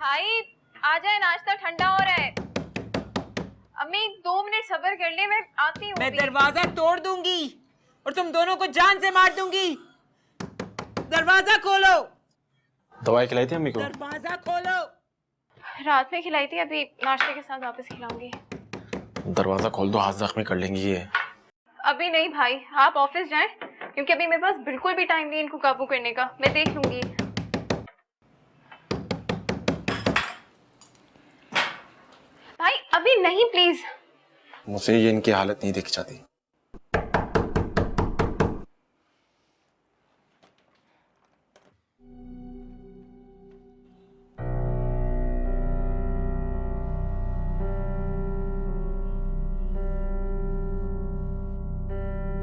भाई आ जाए, नाश्ता ठंडा हो रहा है। अम्मी 2 मिनट सब्र कर ले, मैं आती हूँ। मैं दरवाजा तोड़ दूंगी और तुम दोनों को जान से मार दूंगी। दरवाजा खोलो। दवाई खिलाई थी अम्मी को? दरवाजा खोलो। रात में खिलाई थी, अभी नाश्ते के साथ वापस खिलाऊंगी। दरवाजा खोल दो, हाथ जख्मी कर लेंगी ये। अभी नहीं भाई, आप ऑफिस जाएं, क्योंकि अभी मेरे पास बिल्कुल भी टाइम नहीं इनको काबू करने का। मैं देख लूंगी। भाई अभी नहीं, प्लीज। मुझे ये इनकी हालत नहीं देखी जाती।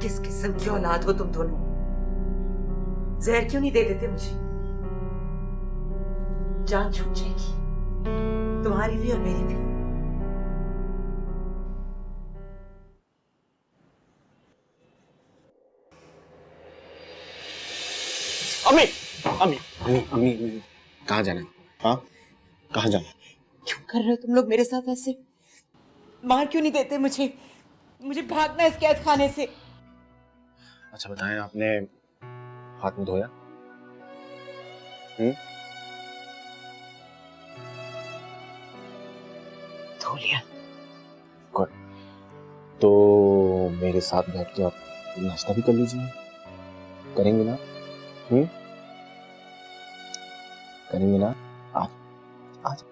किस किस्म की औलाद हो तुम दोनों? जहर क्यों नहीं दे देते मुझे? जान छूट जाएगी तुम्हारी भी और मेरी भी। अम्मी अम्मी अम्मी अम्मी, कहाँ जाना है? हाँ, कहाँ जाना है? क्यों कर रहे हो तुम लोग मेरे साथ ऐसे? मार क्यों नहीं देते मुझे? मुझे भागना है इस कैद खाने से। अच्छा बताएं, आपने हाथ मुंह धोया? धो लिया। गुड। तो मेरे साथ बैठ के आप नाश्ता भी कर लीजिए। करेंगे ना? करेंगे ना? आज आज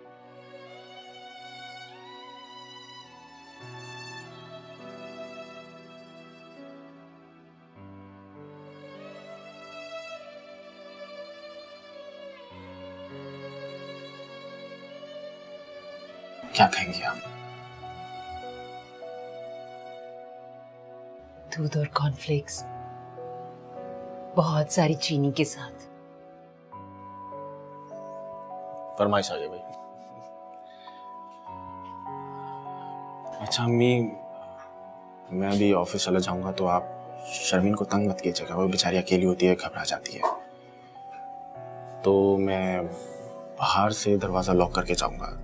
क्या खाएंगे आप? दूध और कॉर्नफ्लेक्स, बहुत सारी चीनी के साथ। फरमाइश आ गई भाई। अच्छा अम्मी, मैं अभी ऑफिस चला जाऊंगा तो आप शर्मीन को तंग मत कीजिएगा, वो बेचारी अकेली होती है, घबरा जाती है। तो मैं बाहर से दरवाजा लॉक करके जाऊंगा,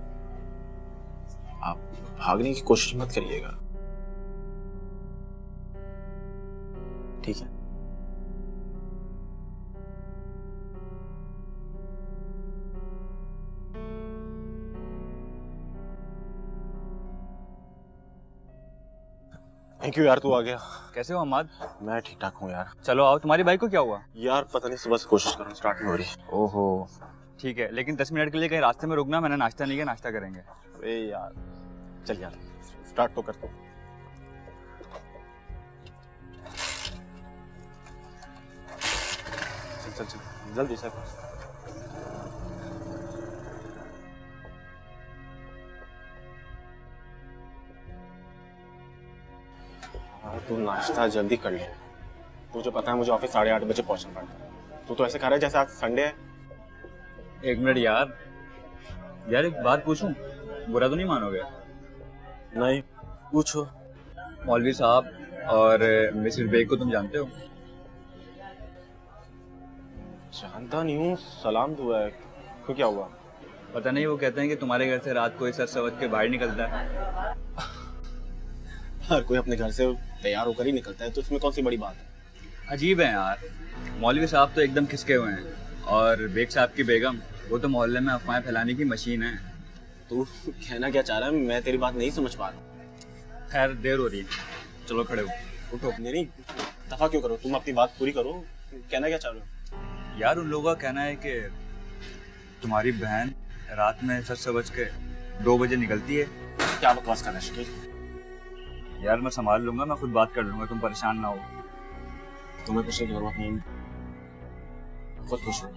आप भागने की कोशिश मत करिएगा, ठीक है? थैंक यू यार, तू आ गया। कैसे हो अम्माद? मैं ठीक ठाक हूँ यार। चलो आओ। तुम्हारी बाइक को क्या हुआ? यार पता नहीं, सुबह से कोशिश कर रहा हूँ, स्टार्ट नहीं हो रही। ओहो, ठीक है, लेकिन 10 मिनट के लिए कहीं रास्ते में रुकना। मैंने नाश्ता नहीं किया, नाश्ता करेंगे। अरे यार चल यार, स्टार्ट तो कर दो। चल चल चल जल्दी से। हाँ, तू नाश्ता जल्दी कर ले। तुझे पता है मुझे ऑफिस 8:30 बजे पहुंचना पड़ता है। तू तो ऐसे खा रहा है जैसे आज संडे है। एक मिनट यार, एक बात पूछूं? बुरा तो नहीं मानोगे? नहीं, पूछो। मौलवी साहब और मिसिस बेग को तुम जानते हो? जानता नहीं हूँ, सलाम दुआ है। क्यों, क्या हुआ? पता नहीं, वो कहते हैं कि तुम्हारे घर से रात को सर सवज के बाहर निकलता है। हर कोई अपने घर से तैयार होकर ही निकलता है, तो इसमें कौन सी बड़ी बात है? अजीब है यार, मौलवी साहब तो एकदम खिसके हुए हैं और बेग साहब की बेगम, वो तो मोहल्ले में अफवाहें फैलाने की मशीन है। तू कहना क्या चाह रहा है? मैं तेरी बात नहीं समझ पा रहा हूँ। खैर देर हो रही है, चलो खड़े हो, उठो। नहीं, दफा क्यों करो, तुम अपनी बात पूरी करो। कहना क्या चाह रहे हो? यार उन लोगों का कहना है कि तुम्हारी बहन रात में सच समझ के 2 बजे निकलती है। क्या बकवास कर रहा है शकील? यार मैं संभाल लूंगा, मैं खुद बात कर लूंगा, तुम परेशान ना हो। तुम्हें कुछ की जरूरत नहीं, खुद खुश हो।